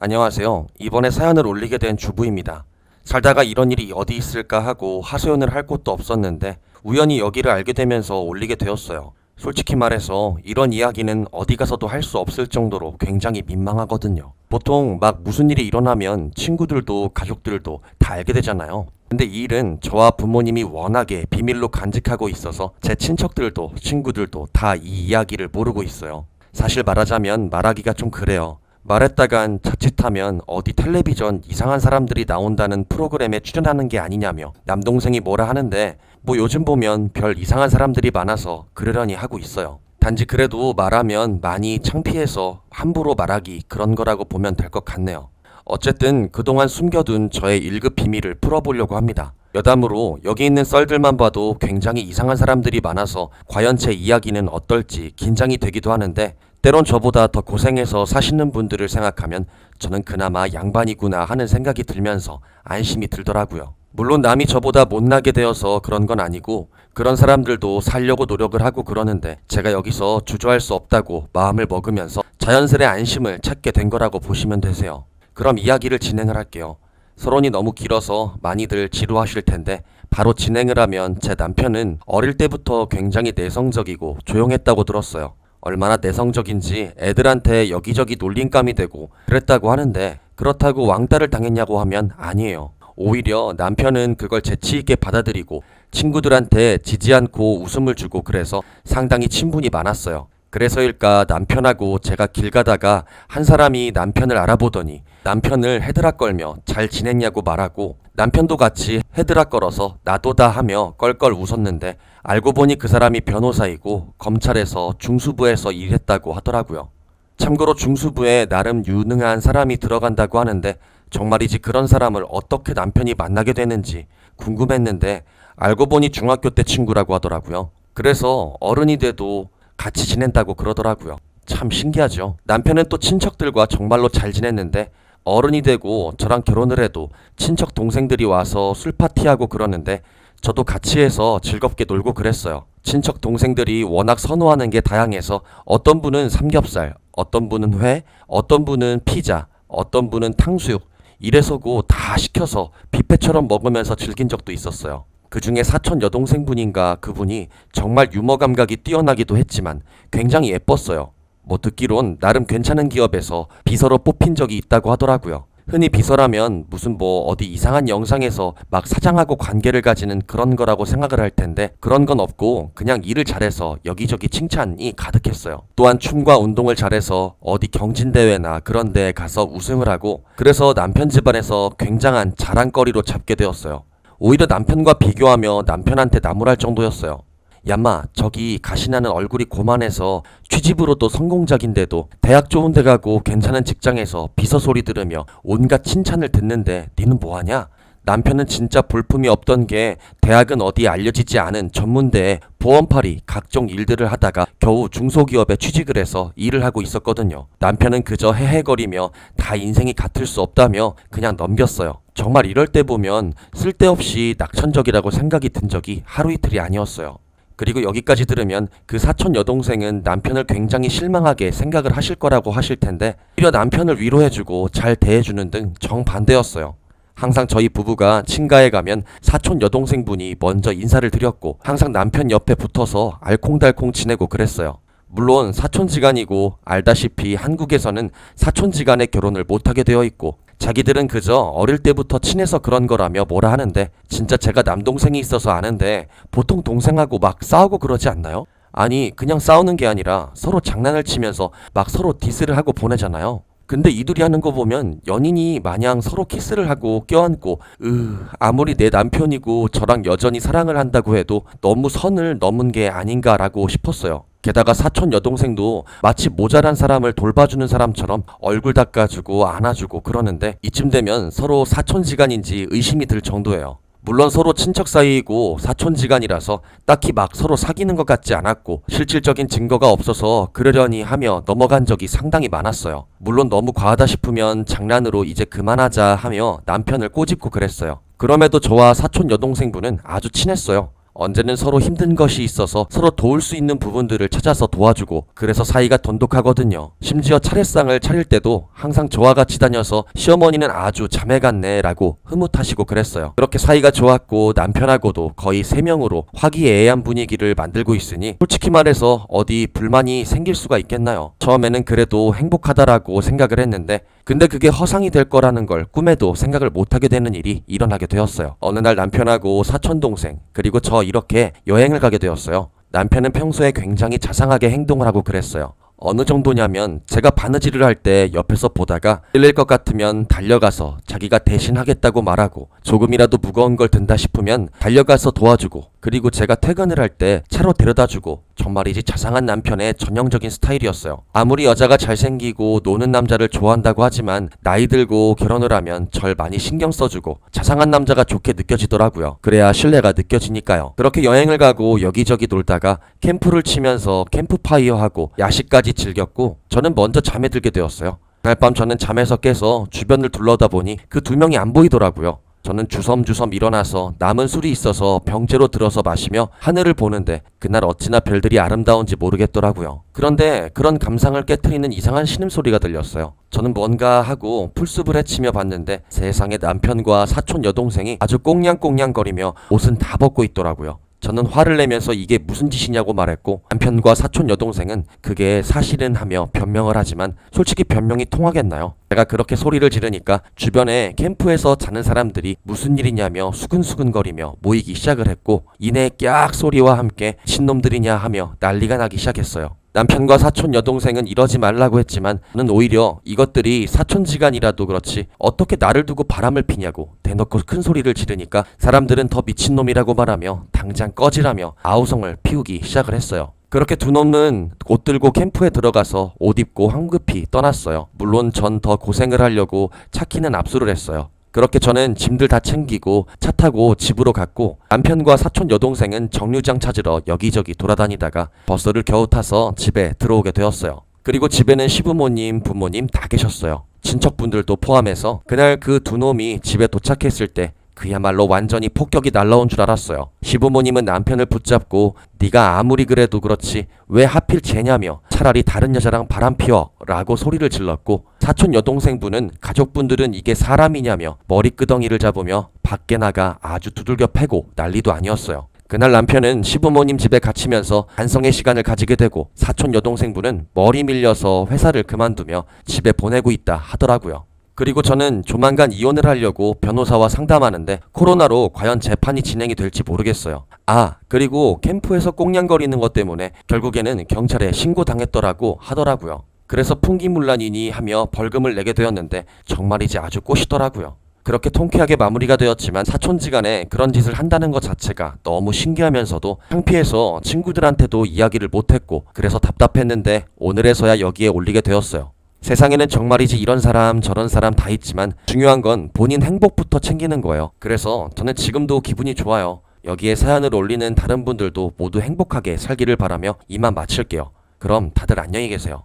안녕하세요. 이번에 사연을 올리게 된 주부입니다. 살다가 이런 일이 어디 있을까 하고 하소연을 할 곳도 없었는데 우연히 여기를 알게 되면서 올리게 되었어요. 솔직히 말해서 이런 이야기는 어디 가서도 할 수 없을 정도로 굉장히 민망하거든요. 보통 막 무슨 일이 일어나면 친구들도 가족들도 다 알게 되잖아요. 근데 이 일은 저와 부모님이 워낙에 비밀로 간직하고 있어서 제 친척들도 친구들도 다 이 이야기를 모르고 있어요. 사실 말하자면 말하기가 좀 그래요. 말했다간 자칫하면 어디 텔레비전 이상한 사람들이 나온다는 프로그램에 출연하는 게 아니냐며 남동생이 뭐라 하는데 뭐 요즘 보면 별 이상한 사람들이 많아서 그러려니 하고 있어요. 단지 그래도 말하면 많이 창피해서 함부로 말하기 그런 거라고 보면 될 것 같네요. 어쨌든 그동안 숨겨둔 저의 1급 비밀을 풀어보려고 합니다. 여담으로 여기 있는 썰들만 봐도 굉장히 이상한 사람들이 많아서 과연 제 이야기는 어떨지 긴장이 되기도 하는데 때론 저보다 더 고생해서 사시는 분들을 생각하면 저는 그나마 양반이구나 하는 생각이 들면서 안심이 들더라고요. 물론 남이 저보다 못나게 되어서 그런 건 아니고 그런 사람들도 살려고 노력을 하고 그러는데 제가 여기서 주저할 수 없다고 마음을 먹으면서 자연스레 안심을 찾게 된 거라고 보시면 되세요. 그럼 이야기를 진행을 할게요. 서론이 너무 길어서 많이들 지루하실 텐데 바로 진행을 하면 제 남편은 어릴 때부터 굉장히 내성적이고 조용했다고 들었어요. 얼마나 내성적인지 애들한테 여기저기 놀림감이 되고 그랬다고 하는데 그렇다고 왕따를 당했냐고 하면 아니에요. 오히려 남편은 그걸 재치있게 받아들이고 친구들한테 지지 않고 웃음을 주고 그래서 상당히 친분이 많았어요. 그래서일까 남편하고 제가 길 가다가 한 사람이 남편을 알아보더니 남편을 헤드락 걸며 잘 지냈냐고 말하고 남편도 같이 헤드락 걸어서 나도다 하며 껄껄 웃었는데 알고 보니 그 사람이 변호사이고 검찰에서 중수부에서 일했다고 하더라고요. 참고로 중수부에 나름 유능한 사람이 들어간다고 하는데 정말이지 그런 사람을 어떻게 남편이 만나게 되는지 궁금했는데 알고 보니 중학교 때 친구라고 하더라고요. 그래서 어른이 돼도 같이 지낸다고 그러더라고요. 참 신기하죠. 남편은 또 친척들과 정말로 잘 지냈는데 어른이 되고 저랑 결혼을 해도 친척 동생들이 와서 술 파티하고 그러는데 저도 같이 해서 즐겁게 놀고 그랬어요. 친척 동생들이 워낙 선호하는 게 다양해서 어떤 분은 삼겹살, 어떤 분은 회, 어떤 분은 피자, 어떤 분은 탕수육 이래서고 다 시켜서 뷔페처럼 먹으면서 즐긴 적도 있었어요. 그 중에 사촌 여동생분인가 그분이 정말 유머 감각이 뛰어나기도 했지만 굉장히 예뻤어요. 뭐 듣기론 나름 괜찮은 기업에서 비서로 뽑힌 적이 있다고 하더라고요. 흔히 비서라면 무슨 뭐 어디 이상한 영상에서 막 사장하고 관계를 가지는 그런 거라고 생각을 할 텐데 그런 건 없고 그냥 일을 잘해서 여기저기 칭찬이 가득했어요. 또한 춤과 운동을 잘해서 어디 경진대회나 그런 데에 가서 우승을 하고 그래서 남편 집안에서 굉장한 자랑거리로 잡게 되었어요. 오히려 남편과 비교하며 남편한테 나무랄 정도였어요. 야마 저기 가시나는 얼굴이 고만해서 취집으로도 성공작인데도 대학 좋은 데 가고 괜찮은 직장에서 비서 소리 들으며 온갖 칭찬을 듣는데 니는 뭐하냐? 남편은 진짜 볼품이 없던 게 대학은 어디 알려지지 않은 전문대에 보험팔이 각종 일들을 하다가 겨우 중소기업에 취직을 해서 일을 하고 있었거든요. 남편은 그저 헤헤거리며 다 인생이 같을 수 없다며 그냥 넘겼어요. 정말 이럴 때 보면 쓸데없이 낙천적이라고 생각이 든 적이 하루 이틀이 아니었어요. 그리고 여기까지 들으면 그 사촌 여동생은 남편을 굉장히 실망하게 생각을 하실 거라고 하실 텐데 오히려 남편을 위로해주고 잘 대해주는 등 정반대였어요. 항상 저희 부부가 친가에 가면 사촌 여동생분이 먼저 인사를 드렸고 항상 남편 옆에 붙어서 알콩달콩 지내고 그랬어요. 물론 사촌지간이고 알다시피 한국에서는 사촌지간의 결혼을 못하게 되어 있고 자기들은 그저 어릴 때부터 친해서 그런 거라며 뭐라 하는데 진짜 제가 남동생이 있어서 아는데 보통 동생하고 막 싸우고 그러지 않나요? 아니 그냥 싸우는 게 아니라 서로 장난을 치면서 막 서로 디스를 하고 보내잖아요. 근데 이둘이 하는 거 보면 연인이 마냥 서로 키스를 하고 껴안고 아무리 내 남편이고 저랑 여전히 사랑을 한다고 해도 너무 선을 넘은 게 아닌가라고 싶었어요. 게다가 사촌 여동생도 마치 모자란 사람을 돌봐주는 사람처럼 얼굴 닦아주고 안아주고 그러는데 이쯤 되면 서로 사촌지간인지 의심이 들 정도예요. 물론 서로 친척 사이이고 사촌지간이라서 딱히 막 서로 사귀는 것 같지 않았고 실질적인 증거가 없어서 그러려니 하며 넘어간 적이 상당히 많았어요. 물론 너무 과하다 싶으면 장난으로 이제 그만하자 하며 남편을 꼬집고 그랬어요. 그럼에도 저와 사촌 여동생분은 아주 친했어요. 언제는 서로 힘든 것이 있어서 서로 도울 수 있는 부분들을 찾아서 도와주고 그래서 사이가 돈독하거든요. 심지어 차례상을 차릴 때도 항상 저와 같이 다녀서 시어머니는 아주 자매 같네 라고 흐뭇하시고 그랬어요. 그렇게 사이가 좋았고 남편하고도 거의 3명으로 화기애애한 분위기를 만들고 있으니 솔직히 말해서 어디 불만이 생길 수가 있겠나요? 처음에는 그래도 행복하다라고 생각을 했는데 근데 그게 허상이 될 거라는 걸 꿈에도 생각을 못하게 되는 일이 일어나게 되었어요. 어느 날 남편하고 사촌동생 그리고 저 이렇게 여행을 가게 되었어요. 남편은 평소에 굉장히 자상하게 행동을 하고 그랬어요. 어느 정도냐면 제가 바느질을 할 때 옆에서 보다가 끌릴 것 같으면 달려가서 자기가 대신 하겠다고 말하고 조금이라도 무거운 걸 든다 싶으면 달려가서 도와주고 그리고 제가 퇴근을 할 때 차로 데려다주고 정말이지 자상한 남편의 전형적인 스타일이었어요. 아무리 여자가 잘생기고 노는 남자를 좋아한다고 하지만 나이 들고 결혼을 하면 절 많이 신경 써주고 자상한 남자가 좋게 느껴지더라고요. 그래야 신뢰가 느껴지니까요. 그렇게 여행을 가고 여기저기 놀다가 캠프를 치면서 캠프파이어하고 야식까지 즐겼고 저는 먼저 잠에 들게 되었어요. 그날 밤 저는 잠에서 깨서 주변을 둘러다 보니 그 2명이 안 보이더라고요. 저는 주섬주섬 일어나서 남은 술이 있어서 병째로 들어서 마시며 하늘을 보는데 그날 어찌나 별들이 아름다운지 모르겠더라고요. 그런데 그런 감상을 깨트리는 이상한 신음소리가 들렸어요. 저는 뭔가 하고 풀숲을 헤치며 봤는데 세상에 남편과 사촌 여동생이 아주 꽁냥꽁냥거리며 옷은 다 벗고 있더라고요. 저는 화를 내면서 이게 무슨 짓이냐고 말했고 남편과 사촌 여동생은 그게 사실은 하며 변명을 하지만 솔직히 변명이 통하겠나요? 제가 그렇게 소리를 지르니까 주변에 캠프에서 자는 사람들이 무슨 일이냐며 수근수근거리며 모이기 시작을 했고 이내 깍 소리와 함께 신놈들이냐 하며 난리가 나기 시작했어요. 남편과 사촌 여동생은 이러지 말라고 했지만 저는 오히려 이것들이 사촌지간이라도 그렇지 어떻게 나를 두고 바람을 피냐고 대놓고 큰 소리를 지르니까 사람들은 더 미친놈이라고 말하며 당장 꺼지라며 아우성을 피우기 시작을 했어요. 그렇게 2놈은 옷 들고 캠프에 들어가서 옷 입고 황급히 떠났어요. 물론 전 더 고생을 하려고 차키는 압수를 했어요. 그렇게 저는 짐들 다 챙기고 차 타고 집으로 갔고 남편과 사촌 여동생은 정류장 찾으러 여기저기 돌아다니다가 버스를 겨우 타서 집에 들어오게 되었어요. 그리고 집에는 시부모님, 부모님 다 계셨어요. 친척분들도 포함해서 그날 그 2놈이 집에 도착했을 때 그야말로 완전히 폭격이 날라온 줄 알았어요. 시부모님은 남편을 붙잡고 네가 아무리 그래도 그렇지 왜 하필 쟤냐며 차라리 다른 여자랑 바람 피워 라고 소리를 질렀고 사촌 여동생분은 가족분들은 이게 사람이냐며 머리끄덩이를 잡으며 밖에 나가 아주 두들겨 패고 난리도 아니었어요. 그날 남편은 시부모님 집에 갇히면서 반성의 시간을 가지게 되고 사촌 여동생분은 머리 밀려서 회사를 그만두며 집에 보내고 있다 하더라고요. 그리고 저는 조만간 이혼을 하려고 변호사와 상담하는데 코로나로 과연 재판이 진행이 될지 모르겠어요. 그리고 캠프에서 꽁냥거리는 것 때문에 결국에는 경찰에 신고당했더라고 하더라고요. 그래서 풍기문란이니 하며 벌금을 내게 되었는데 정말이지 아주 꼬시더라고요. 그렇게 통쾌하게 마무리가 되었지만 사촌지간에 그런 짓을 한다는 것 자체가 너무 신기하면서도 창피해서 친구들한테도 이야기를 못했고 그래서 답답했는데 오늘에서야 여기에 올리게 되었어요. 세상에는 정말이지 이런 사람 저런 사람 다 있지만 중요한 건 본인 행복부터 챙기는 거예요. 그래서 저는 지금도 기분이 좋아요. 여기에 사연을 올리는 다른 분들도 모두 행복하게 살기를 바라며 이만 마칠게요. 그럼 다들 안녕히 계세요.